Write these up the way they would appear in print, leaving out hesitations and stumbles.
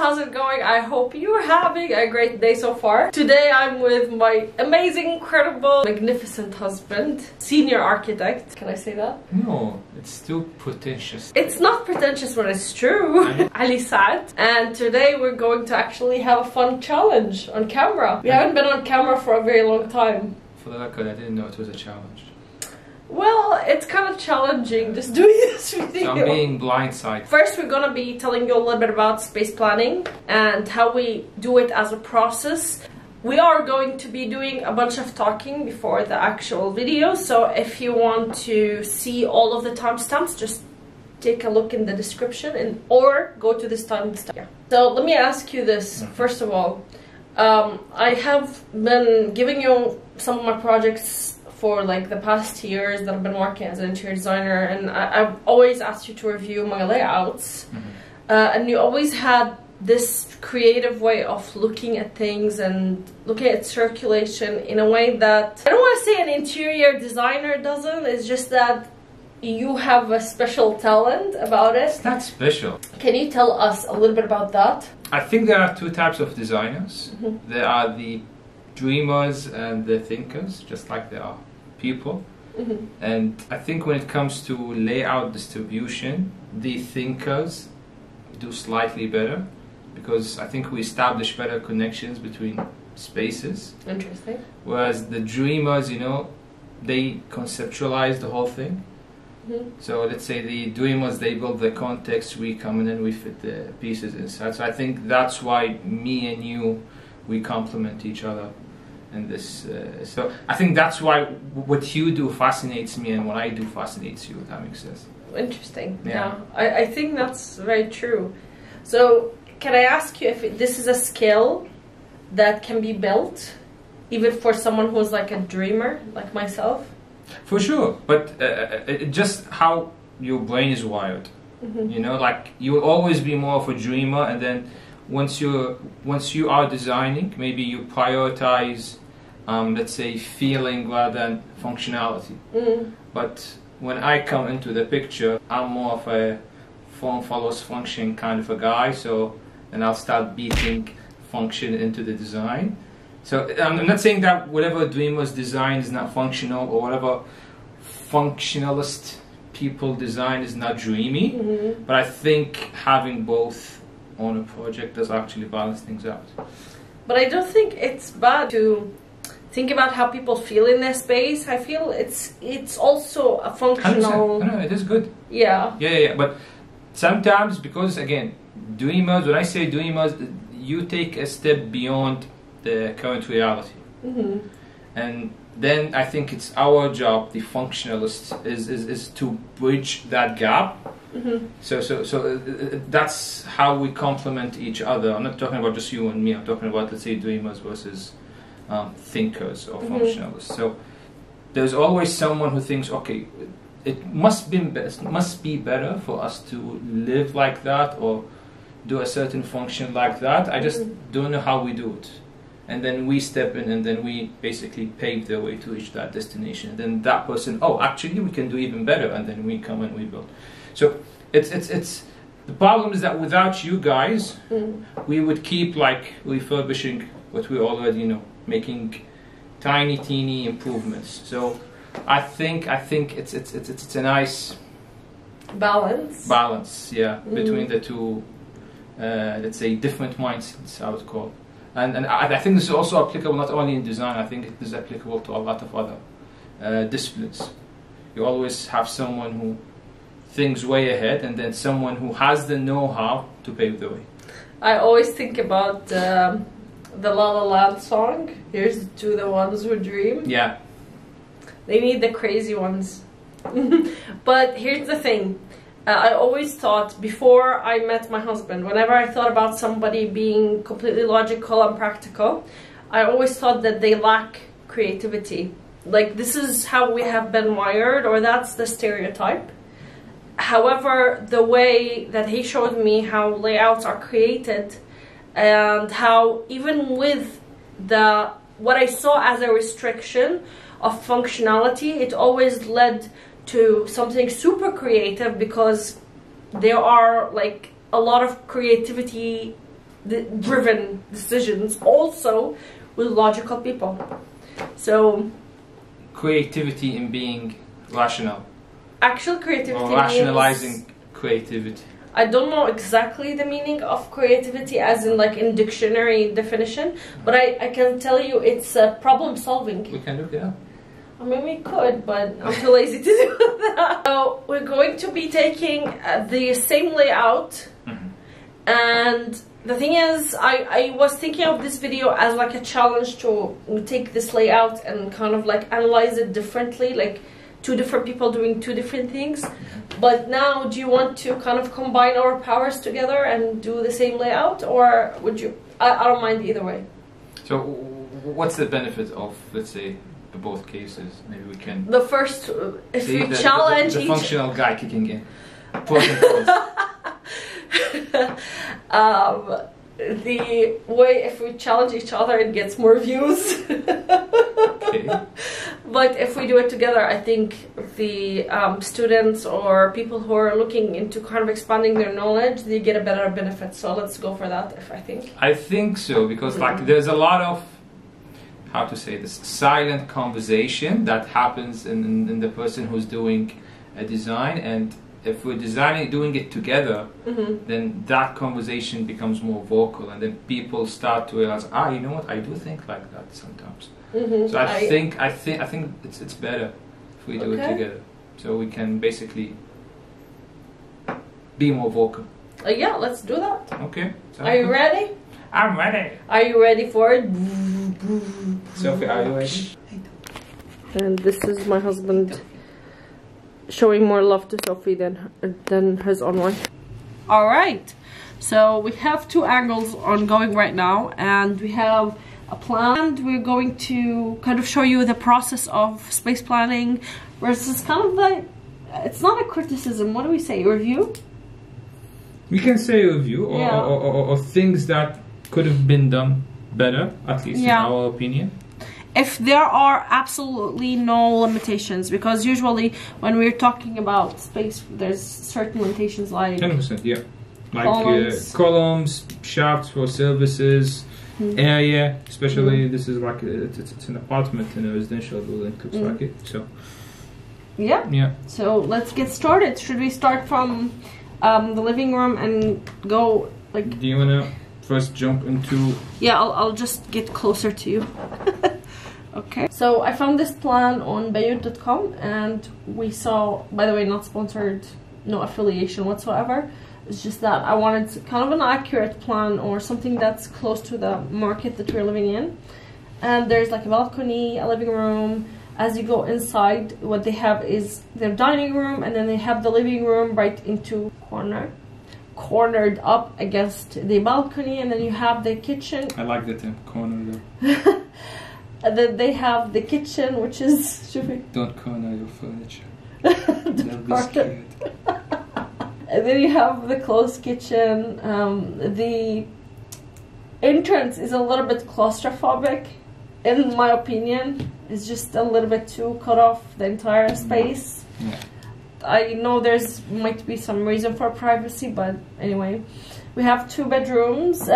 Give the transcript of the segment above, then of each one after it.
how's it going? I hope you're having a great day so far. Today I'm with my amazing, incredible, magnificent husband, senior architect. Can I say that? No, it's too pretentious. It's not pretentious when it's true. Ali Saad. And today we're going to actually have a fun challenge on camera. We haven't been on camera for a very long time. For the record, I didn't know it was a challenge. Well, it's kind of challenging just doing this video. So I'm being blindsided. First, we're gonna be telling you a little bit about space planning and how we do it as a process. We are going to be doing a bunch of talking before the actual video, so if you want to see all of the timestamps, just take a look in the description or go to this timestamp. Yeah. So let me ask you this, first of all. I have been giving you some of my projects for like the past years that I've been working as an interior designer, and I've always asked you to review my layouts, and you always had this creative way of looking at things and looking at circulation in a way that I don't want to say an interior designer doesn't, it's just that you have a special talent about it. It's not special. Can you tell us a little bit about that? I think there are two types of designers. There are the dreamers and the thinkers, just like there are people. And I think when it comes to layout distribution, the thinkers do slightly better because I think we establish better connections between spaces. Interesting. Whereas the dreamers, you know, they conceptualize the whole thing. So let's say the dreamers, they build the context, we come in and we fit the pieces inside. So I think that's why me and you, we complement each other in this. So I think that's why what you do fascinates me and what I do fascinates you, if that makes sense. Interesting. Yeah. I think that's very true. So can I ask you if this is a skill that can be built even for someone who's like a dreamer like myself? For sure, but just how your brain is wired. You know, like you'll always be more of a dreamer, and then once you are designing, maybe you prioritize, let's say, feeling rather than functionality. But when I come into the picture, I'm more of a form follows function kind of a guy. So then I'll start beating function into the design. So I'm not saying that whatever dreamers design is not functional, or whatever functionalist people design is not dreamy, but I think having both on a project does actually balance things out. But I don't think it's bad to think about how people feel in their space. I feel it's also a functional... 100%. No, it is good. Yeah. Yeah. But sometimes, because again, dreamers, when I say dreamers, you take a step beyond the current reality, and then I think it's our job, the functionalist, is to bridge that gap. So that's how we complement each other. I'm not talking about just you and me. I'm talking about, let's say, dreamers versus thinkers or functionalists. So there's always someone who thinks, okay, it must be better for us to live like that or do a certain function like that. I just don't know how we do it. And then we step in and then we basically pave the way to reach that destination. And then that person, oh, actually we can do even better, and then we come and we build. So it's the problem is that without you guys, we would keep like refurbishing what we already know, making tiny, teeny improvements. So I think it's a nice balance, yeah, between the two, let's say, different mindsets, I would call. And I think this is also applicable not only in design. I think it is applicable to a lot of other disciplines. You always have someone who thinks way ahead, and then someone who has the know-how to pave the way. I always think about the La La Land song. Here's to the ones who dream. Yeah. They need the crazy ones. But here's the thing. I always thought, before I met my husband, whenever I thought about somebody being completely logical and practical, I always thought that they lack creativity. Like, this is how we have been wired, or that's the stereotype. However, the way that he showed me how layouts are created, and how even with what I saw as a restriction of functionality, it always led to something super creative, because there are like a lot of creativity driven decisions, also with logical people. So creativity in being rational. Actual creativity or rationalizing means, creativity. I don't know exactly the meaning of creativity as in like in dictionary definition, but I can tell you it's problem solving. We can look it up. I mean, we could, but I'm too lazy to do that. So we're going to be taking the same layout, and the thing is, I was thinking of this video as like a challenge to take this layout and kind of like analyze it differently, like two different people doing two different things. But now, do you want to kind of combine our powers together and do the same layout, or would you? I don't mind either way. So what's the benefit of, let's say, both cases? Maybe we can. The first, if you challenge the each functional guy kicking in. Pros and cons. The way if we challenge each other, it gets more views. Okay. But if we do it together, I think the students or people who are looking into kind of expanding their knowledge, they get a better benefit. So let's go for that. I think so, because like there's a lot of, how to say this, silent conversation that happens in the person who's doing a design, and if we're doing it together, then that conversation becomes more vocal, and then people start to realize, you know what, I do think like that sometimes. So I think it's better if we do it together, so we can basically be more vocal. Yeah, let's do that. Okay. Are you ready? I'm ready. Are you ready for it? Sophie, are you ready? And this is my husband showing more love to Sophie than his own wife. All right, so we have two angles ongoing right now, and we have a plan. We're going to kind of show you the process of space planning versus kind of like, it's not a criticism, what do we say, review? We can say review, or things that could have been done better, at least in our opinion. If there are absolutely no limitations, because usually when we're talking about space, there's certain limitations like 100%, yeah, like columns, shafts for services, area, especially this is like it's an apartment in a residential building, looks like it. So yeah. So let's get started. Should we start from the living room and go like? Do you wanna first jump into? Yeah, I'll just get closer to you. Okay, so I found this plan on Bayut.com, and we saw, by the way, not sponsored, no affiliation whatsoever. It's just that I wanted kind of an accurate plan or something that's close to the market that we're living in. And there's like a balcony, a living room. As you go inside, what they have is their dining room, and then they have the living room right into cornered up against the balcony, and then you have the kitchen. I like the term corner though. And then they have the kitchen, which is... Don't corner your furniture. Don't be scared. And then you have the closed kitchen. The entrance is a little bit claustrophobic, in my opinion. It's just a little bit too cut off the entire space. Yeah. I know there's might be some reason for privacy, but anyway. We have three bedrooms,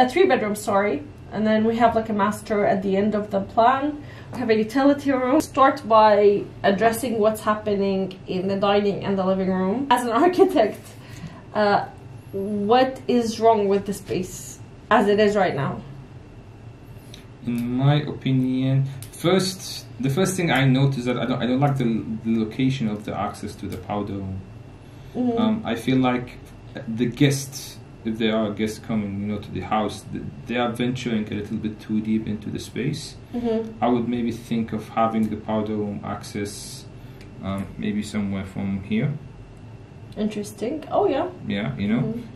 sorry. And then we have like a master at the end of the plan. We have a utility room. Start by addressing what's happening in the dining and the living room. As an architect, what is wrong with the space as it is right now? In my opinion, the first thing I noticed that I don't like the location of the access to the powder room. I feel like the guests, if there are guests coming, to the house, they are venturing a little bit too deep into the space. I would maybe think of having the powder room access maybe somewhere from here. Interesting. Oh yeah. Yeah,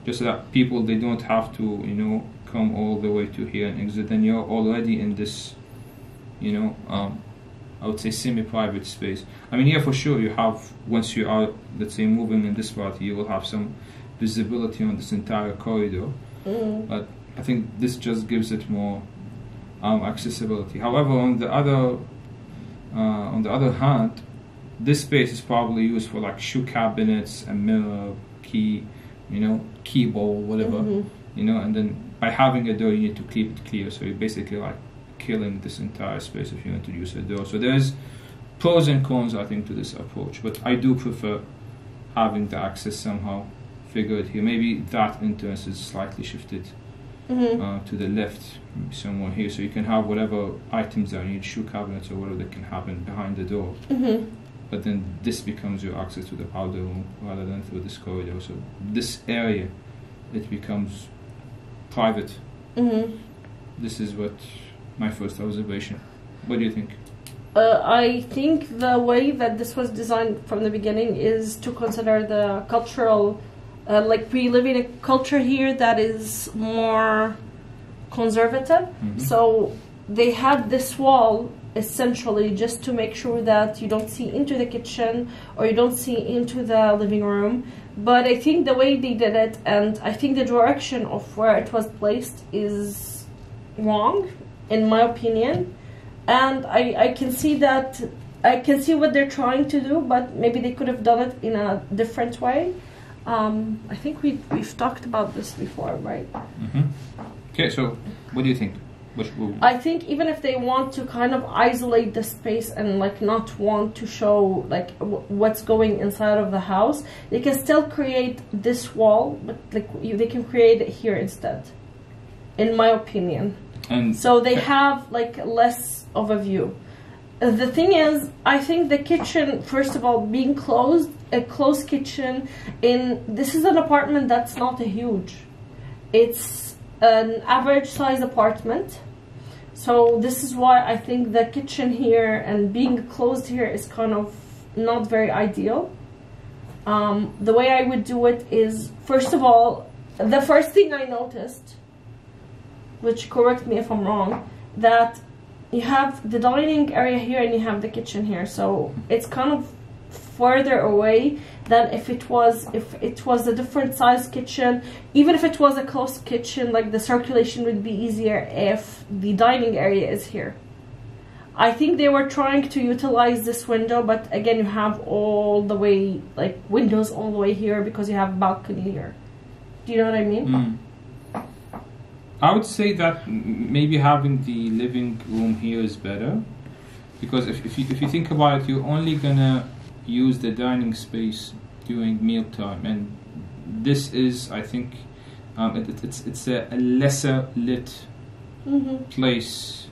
just so that people, they don't have to, come all the way to here and exit. And you're already in this, I would say semi-private space. I mean, yeah, for sure, you have, once you are, let's say, moving in this part, you will have some visibility on this entire corridor, but I think this just gives it more accessibility. However, on the other hand, this space is probably used for like shoe cabinets, a mirror, key bowl, whatever. you know, and then by having a door you need to keep it clear, so you're basically like killing this entire space if you introduce a door. So there's pros and cons, I think, to this approach, but I do prefer having the access somehow figured here. Maybe that entrance is slightly shifted to the left, maybe somewhere here, so you can have whatever items are, you need shoe cabinets or whatever that can happen behind the door. But then this becomes your access to the powder room rather than through this corridor. So this area, it becomes private. This is what my first observation. What do you think? I think the way that this was designed from the beginning is to consider the cultural, like we live in a culture here that is more conservative. So they had this wall essentially just to make sure that you don't see into the kitchen or you don't see into the living room. But I think the way they did it, and I think the direction of where it was placed is wrong, in my opinion. And I can see that, I can see what they're trying to do, but maybe they could have done it in a different way. I think we've talked about this before, right? Okay, so what do you think? I think even if they want to kind of isolate the space and like not want to show like what's going inside of the house, they can still create this wall, but like they can create it here instead, in my opinion. And so they have like less of a view. The thing is, I think the kitchen, first of all, being closed, a closed kitchen this is an apartment that's not a huge. It's an average size apartment. So this is why I think the kitchen here and being closed here is kind of not very ideal. The way I would do it is, first of all, the first thing I noticed, which correct me if I'm wrong, that you have the dining area here and you have the kitchen here. So it's kind of further away than if it was a different size kitchen. Even if it was a closed kitchen, like the circulation would be easier if the dining area is here. I think they were trying to utilize this window, but again, you have all the way, like windows all the way here because you have a balcony here. Do you know what I mean? I would say that maybe having the living room here is better, because if you think about it, you're only gonna use the dining space during mealtime, and this is, I think, it's a lesser lit place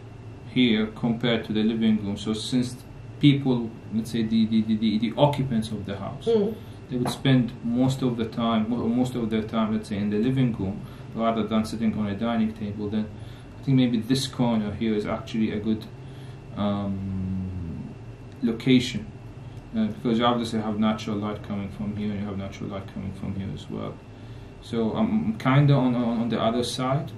here compared to the living room. So since people, let's say the occupants of the house, they would spend most of their time, let's say, in the living room rather than sitting on a dining table, then I think maybe this corner here is actually a good location, because you obviously have natural light coming from here and you have natural light coming from here as well. So I'm kind of on the other side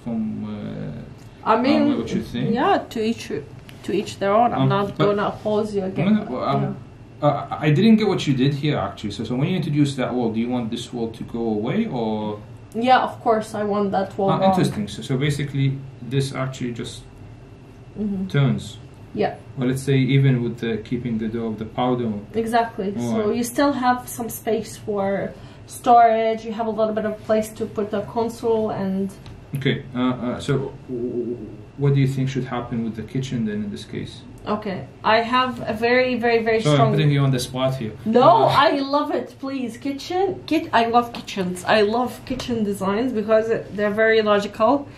from I mean, what you think. Yeah, to each their own. I'm not going to oppose you again. I didn't get what you did here actually. So when you introduce that wall, do you want this wall to go away, or? Yeah, of course I want that wall. Interesting. So basically this actually just turns. Yeah. Well, let's say even with keeping the door of the powder. Exactly. So you still have some space for storage. You have a little bit of place to put the console and. Okay. So what do you think should happen with the kitchen then in this case? Okay, I have a very, very, very Sorry, strong. I'm putting you on the spot here. No, I love it. Please, I love kitchens. I love kitchen designs because they're very logical,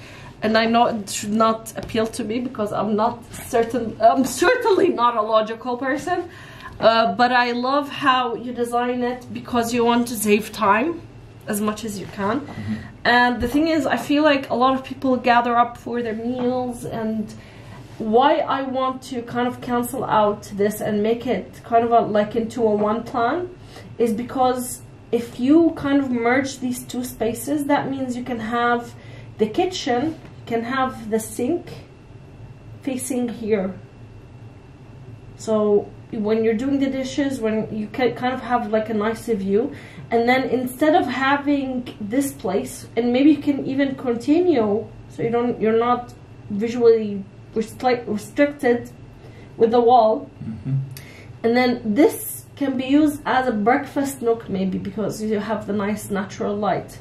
and I know it should not appeal to me because I'm certainly not a logical person. But I love how you design it because you want to save time as much as you can. And the thing is, I feel like a lot of people gather up for their meals, and why I want to kind of cancel out this and make it kind of like into a one plan is because if you kind of merge these two spaces, that means you can have the kitchen, can have the sink facing here. So when you're doing the dishes, when you can kind of have like a nicer view, and then instead of having this place, and maybe you can even continue so you're not visually restricted with the wall, and then this can be used as a breakfast nook maybe because you have the nice natural light.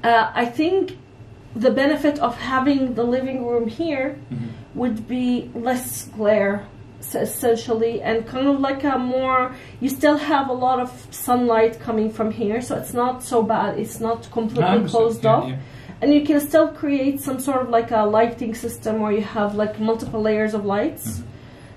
I think the benefit of having the living room here would be less glare, essentially, and kind of like a more, you still have a lot of sunlight coming from here, so it's not so bad, it's not completely closed off. And you can still create some sort of like a lighting system where you have like multiple layers of lights.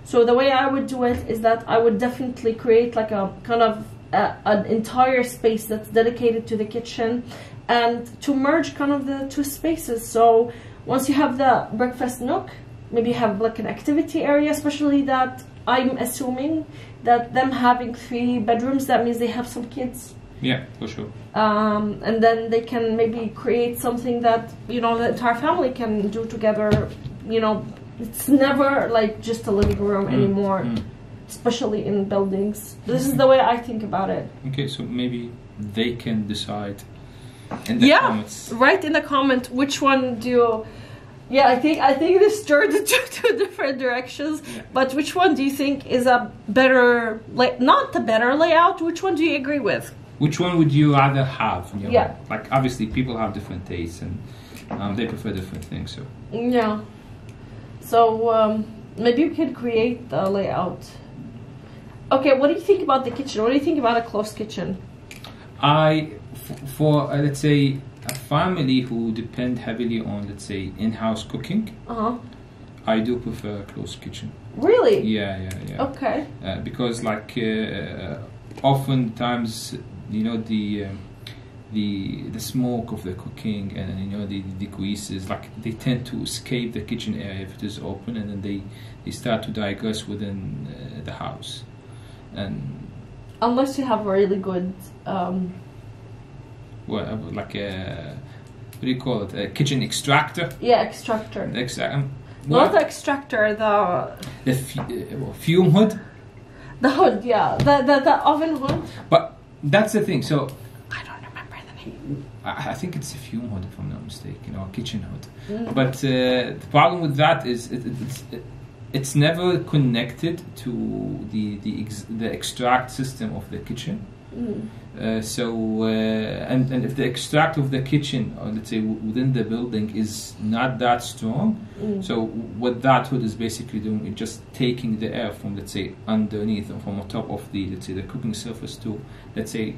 So the way I would do it is that I would definitely create like a kind of an entire space that's dedicated to the kitchen, and to merge kind of the two spaces. So once you have the breakfast nook, maybe have like an activity area, especially that I'm assuming that them having 3 bedrooms, that means they have some kids. Yeah, for sure. And then they can maybe create something that, you know, the entire family can do together. You know, it's never like just a living room anymore, especially in buildings. This is the way I think about it. Okay, so maybe they can decide in the comments. Write in the comment which one do you... Yeah, I think this stirred two different directions. Yeah. But which one do you think is a better, like, not the better layout? Which one do you agree with? Which one would you rather have? You know? Like, obviously, people have different tastes and they prefer different things. So yeah. So maybe you can create the layout. Okay, what do you think about the kitchen? What do you think about a closed kitchen? For let's say a family who depend heavily on, let's say, in-house cooking, I do prefer a closed kitchen. Really? Yeah. Okay. Because like oftentimes, you know, the smoke of the cooking and, you know, the greases, like, they tend to escape the kitchen area if it is open, and then they start to digress within the house. And unless you have a really good like a, what do you call it, a kitchen extractor? Yeah, extractor. Not the extractor, the fume hood. The hood, yeah, the oven hood. But that's the thing. So I don't remember the name. I think it's a fume hood, if I'm not mistaken, or a kitchen hood. But the problem with that is it's never connected to the extract system of the kitchen. And if the extract of the kitchen, or let's say within the building, is not that strong, so what that hood is basically doing is just taking the air from, let's say, underneath or from on top of the, let's say, the cooking surface to, let's say,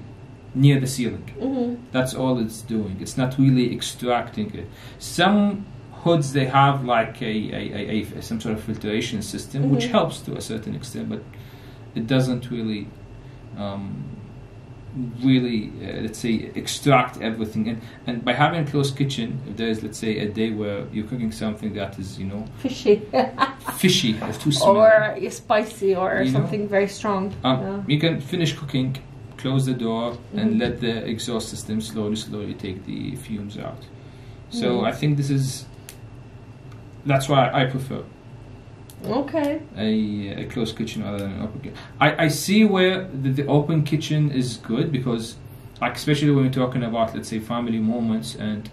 near the ceiling. That's all it's doing. It's not really extracting it. Some hoods, they have like some sort of filtration system, which helps to a certain extent, but it doesn't really let's say, extract everything. And by having a closed kitchen, if there is, let's say, a day where you're cooking something that is, you know, fishy or too smelly, or spicy, or something very strong, you can finish cooking, close the door, and let the exhaust system slowly take the fumes out. So I think that's why I prefer a closed kitchen rather than an open kitchen. I see where the open kitchen is good, because, like, especially when we're talking about, let's say, family moments, and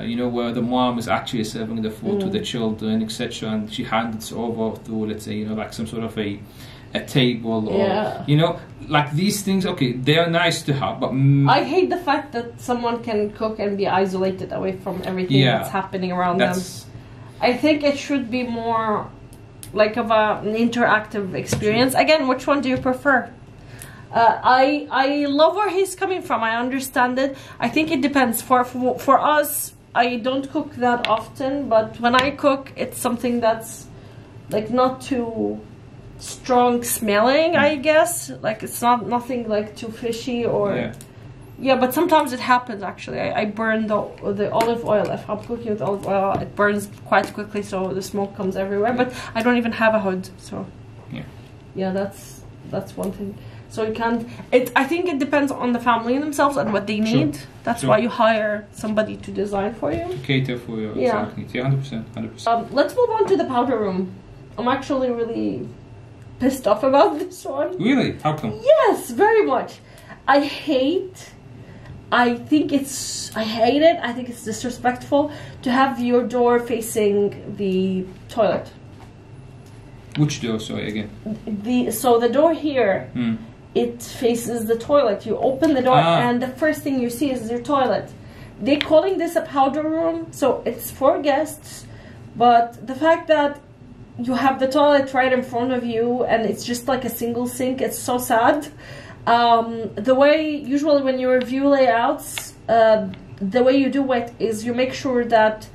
you know, where the mom is actually serving the food to the children, etc., and she hands over to, let's say, you know, like some sort of a table, or you know, like these things. Okay, they are nice to have, but I hate the fact that someone can cook and be isolated away from everything that's happening around them. I think it should be more like of an interactive experience. Again, which one do you prefer? I love where he's coming from. I understand it. I think it depends. For us, I don't cook that often, but when I cook, it's something that's like not too strong smelling, I guess. Like, it's nothing like too fishy or... Yeah, but sometimes it happens, actually. I burn the olive oil. If I'm cooking with olive oil, it burns quite quickly, so the smoke comes everywhere. But I don't even have a hood, so... Yeah, that's one thing. So you can't... I think it depends on the family themselves and what they need. That's why you hire somebody to design for you. To cater for your exact needs. Yeah, 100%. Let's move on to the powder room. I'm actually really pissed off about this one. Really? How come? Yes, very much. I hate it. I think it's disrespectful to have your door facing the toilet. Which door? Sorry, again. So the door here, it faces the toilet. You open the door and the first thing you see is your toilet. they're calling this a powder room, so it's for guests, but the fact that you have the toilet right in front of you and it's just like a single sink, it's so sad. The way usually when you review layouts, the way you do it is you make sure that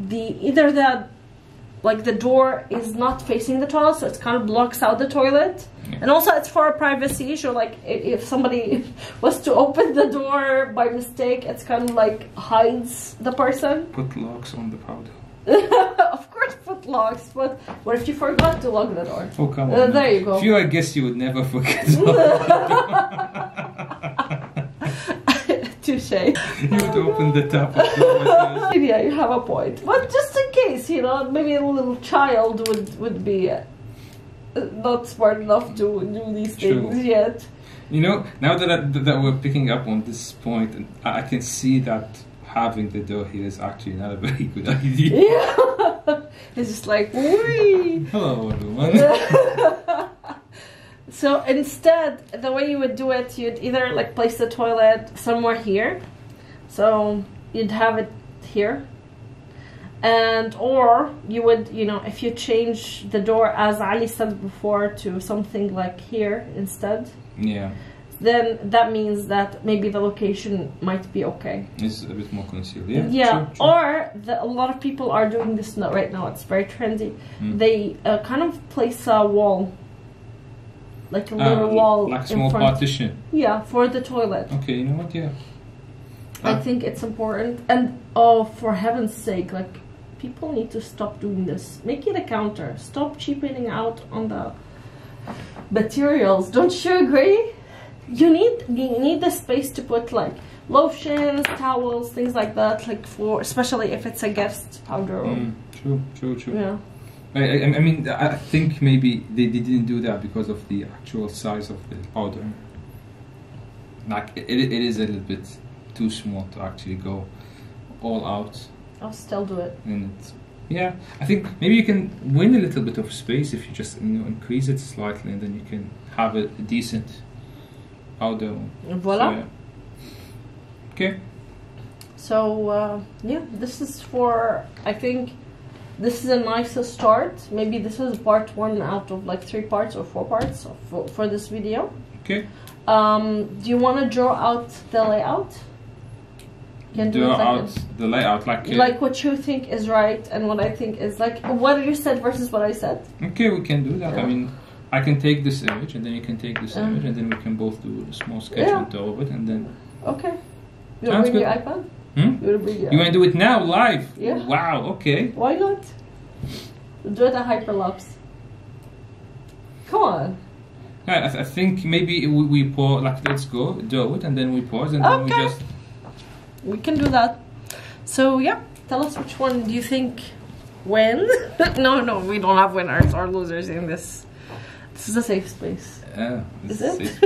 either the door is not facing the toilet, so it kind of blocks out the toilet. Yeah. And also it's for privacy, so like if somebody was to open the door by mistake, it's kind of like hides the person. Put locks on the powder. Of course put locks, but what if you forgot to lock the door? Oh, come on. There you go. If you, I guess you would never forget. Touche. You would open the tap of the Yeah, you have a point. But just in case, you know, maybe a little child would be not smart enough to do these things yet. You know, now that we're picking up on this point, I can see that having the door here is actually not a very good idea. Yeah. It's just like, whee! Hello, everyone. So instead, the way you would do it, you'd either like place the toilet somewhere here. So you'd have it here. And or you would, you know, if you change the door, as Ali said before, to something like here instead. Yeah. Then that means that maybe the location might be okay. It's a bit more concealed, yeah. Yeah, true. or a lot of people are doing this right now. It's very trendy. They kind of place a wall, like a little wall, like a small partition. Yeah, for the toilet. Okay, you know what? Yeah. I think it's important. And oh, for heaven's sake, like people need to stop doing this. Make it a counter. Stop cheapening out on the materials. Don't you agree? You need the space to put like lotions, towels, things like that, like for especially if it's a guest powder room. True. Yeah. I mean, I think maybe they didn't do that because of the actual size of the powder. Like it is a little bit too small to actually go all out. I'll still do it. And yeah, I think maybe you can win a little bit of space if you just increase it slightly, and then you can have a decent powder. Voila. So, yeah. Okay. So yeah, this is for, I think this is a nice start. Maybe this is part 1 out of like 3 parts or 4 parts for this video. Okay. Do you want to draw out the layout? Draw out the layout, like what you think is right and what I think is like what you said versus what I said. Okay, we can do that. Yeah. I mean, I can take this image and then you can take this image and then we can both do a small sketch on top of it and then. Okay. You want to bring your iPad? You want to do it now, live? Yeah. Wow, okay. Why not? Do it a hyperlapse. Come on. Yeah, I think maybe we pause, like let's go, do it, and then we pause and then we just... We can do that. So yeah, tell us which one do you think wins? No, we don't have winners or losers in this. This is a safe space. Is it?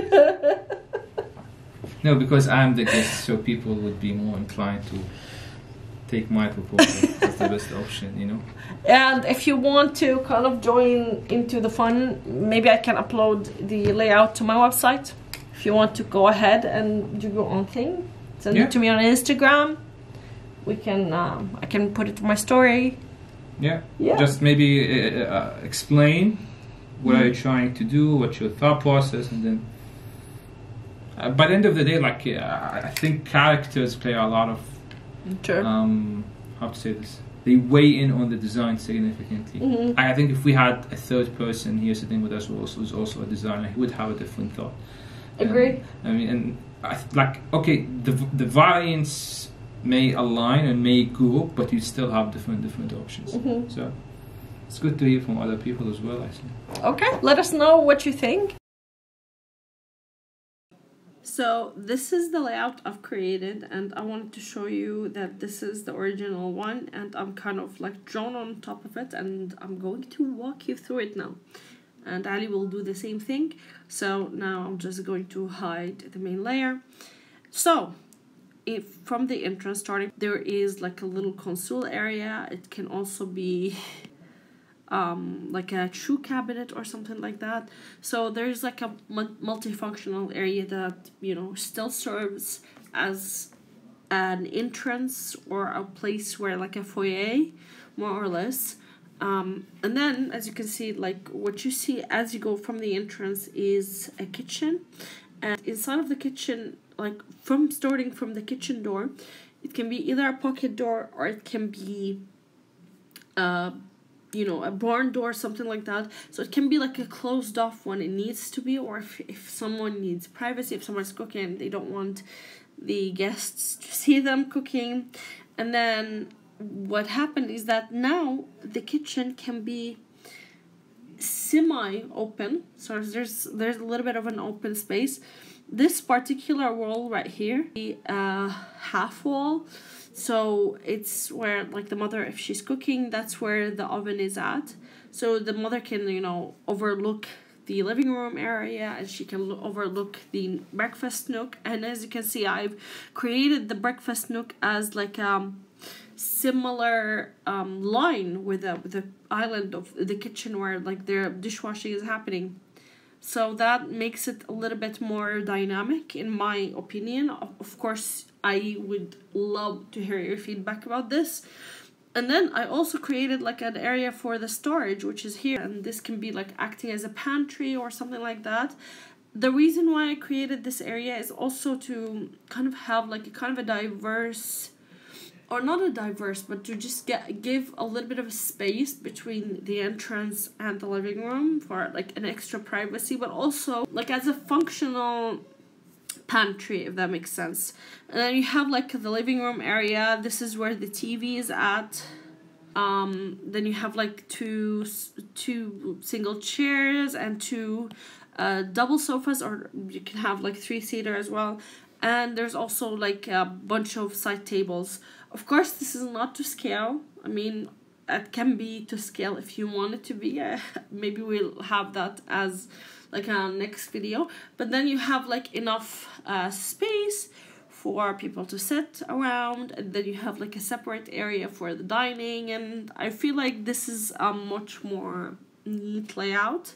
No, because I'm the guest, so people would be more inclined to take my proposal as the best option, you know. And if you want to kind of join into the fun, maybe I can upload the layout to my website. If you want to go ahead and do your own thing, send it to me on Instagram. We can, I can put it in my story. Yeah. Just maybe explain what are you trying to do, what's your thought process, and then by the end of the day, like I think characters play a lot of how to say this, they weigh in on the design significantly. I think if we had a third person here sitting with us who's also a designer, he would have a different thought. Agreed. I mean, and like okay, the variants may align and may group, but you still have different options. So it's good to hear from other people as well, I think. Okay, let us know what you think. So this is the layout I've created, and I wanted to show you that this is the original one, and I'm kind of like drawn on top of it, and I'm going to walk you through it now. And Ali will do the same thing. So now I'm just going to hide the main layer. So if from the entrance starting, there is like a little console area. It can also be like a shoe cabinet or something like that. So there's like a multifunctional area that, you know, still serves as an entrance or a place where like a foyer, more or less. And then, as you can see, like what you see as you go from the entrance is a kitchen, and inside of the kitchen, like starting from the kitchen door, it can be either a pocket door or it can be you know, a barn door, something like that. So it can be like a closed off when it needs to be, or if someone needs privacy, if someone's cooking, they don't want the guests to see them cooking. And then what happened is that now the kitchen can be semi-open, so there's a little bit of an open space. This particular wall right here, the half wall, so it's where like the mother, if she's cooking, that's where the oven is at. So the mother can, you know, overlook the living room area, and she can overlook the breakfast nook. And as you can see, I've created the breakfast nook as like similar line with the island of the kitchen where like their dishwashing is happening. So that makes it a little bit more dynamic, in my opinion. Of course, I would love to hear your feedback about this. And then I also created like an area for the storage, which is here, and this can be like acting as a pantry or something like that. The reason why I created this area is also to kind of have like a kind of a diverse, or not a diverse, but to just give a little bit of a space between the entrance and the living room for like an extra privacy, but also like as a functional pantry, if that makes sense. And then you have like the living room area. This is where the TV is at. Then you have like two single chairs and two double sofas, or you can have like 3-seater as well. And there's also like a bunch of side tables. Of course, this is not to scale. I mean, it can be to scale if you want it to be. Maybe we'll have that as like a next video. But then you have like enough space for people to sit around, and then you have like a separate area for the dining. And I feel like this is a much more neat layout.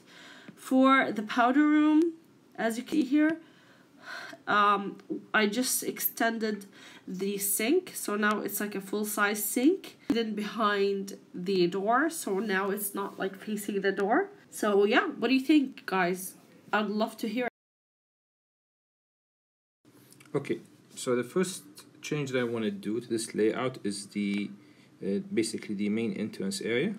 For the powder room, as you can see here, I just extended the sink, so now it's like a full-size sink then behind the door, so now it's not like facing the door. So yeah, what do you think, guys? I'd love to hear. Okay, so the first change that I want to do to this layout is the basically the main entrance area.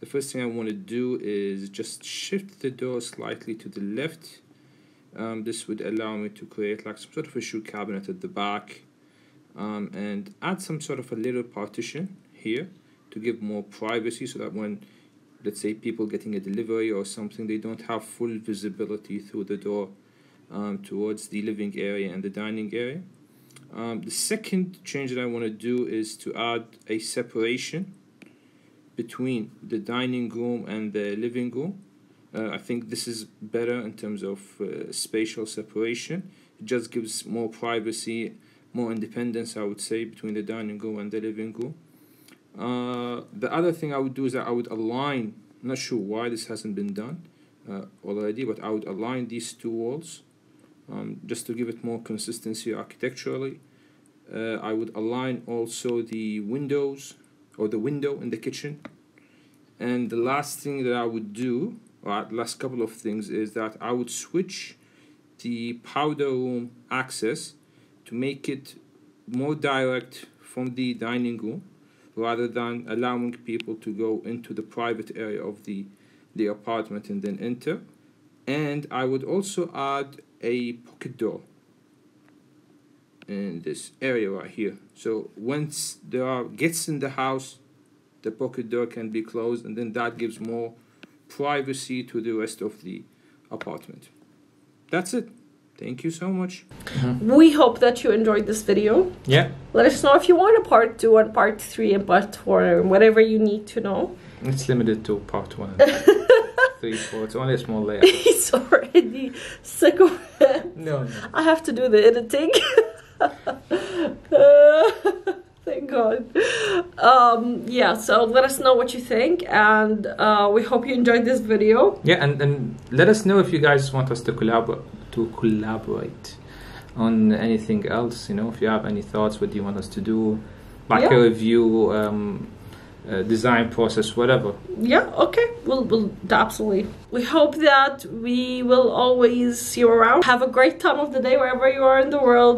The first thing I want to do is just shift the door slightly to the left. This would allow me to create like some sort of a shoe cabinet at the back, and add some sort of a little partition here to give more privacy, so that when, let's say, people getting a delivery or something, they don't have full visibility through the door towards the living area and the dining area. The second change that I want to do is to add a separation between the dining room and the living room. I think this is better in terms of spatial separation. It just gives more privacy, more independence, I would say, between the dining room and the living room. The other thing I would do is that I would align, I'm not sure why this hasn't been done already, but I would align these two walls just to give it more consistency architecturally. I would align also the windows, or the window in the kitchen. And the last thing that I would do, or last couple of things, is that I would switch the powder room access to make it more direct from the dining room, rather than allowing people to go into the private area of the apartment and then enter. And I would also add a pocket door in this area right here. So once there are guests in the house, the pocket door can be closed, and then that gives more privacy to the rest of the apartment. That's it. Thank you so much. We hope that you enjoyed this video. Yeah. Let us know if you want a part 2 and part 3 and part 4, whatever you need to know. It's limited to part 1. 3, 4. It's only a small layout. He's already sick of it. No. I have to do the editing. Thank God. Yeah, so let us know what you think, and we hope you enjoyed this video. Yeah, and let us know if you guys want us to collaborate on anything else. You know, if you have any thoughts, what do you want us to do, like Yeah. a review, design process, whatever. Yeah, okay. We'll absolutely. We hope that we will always see you around. Have a great time of the day wherever you are in the world.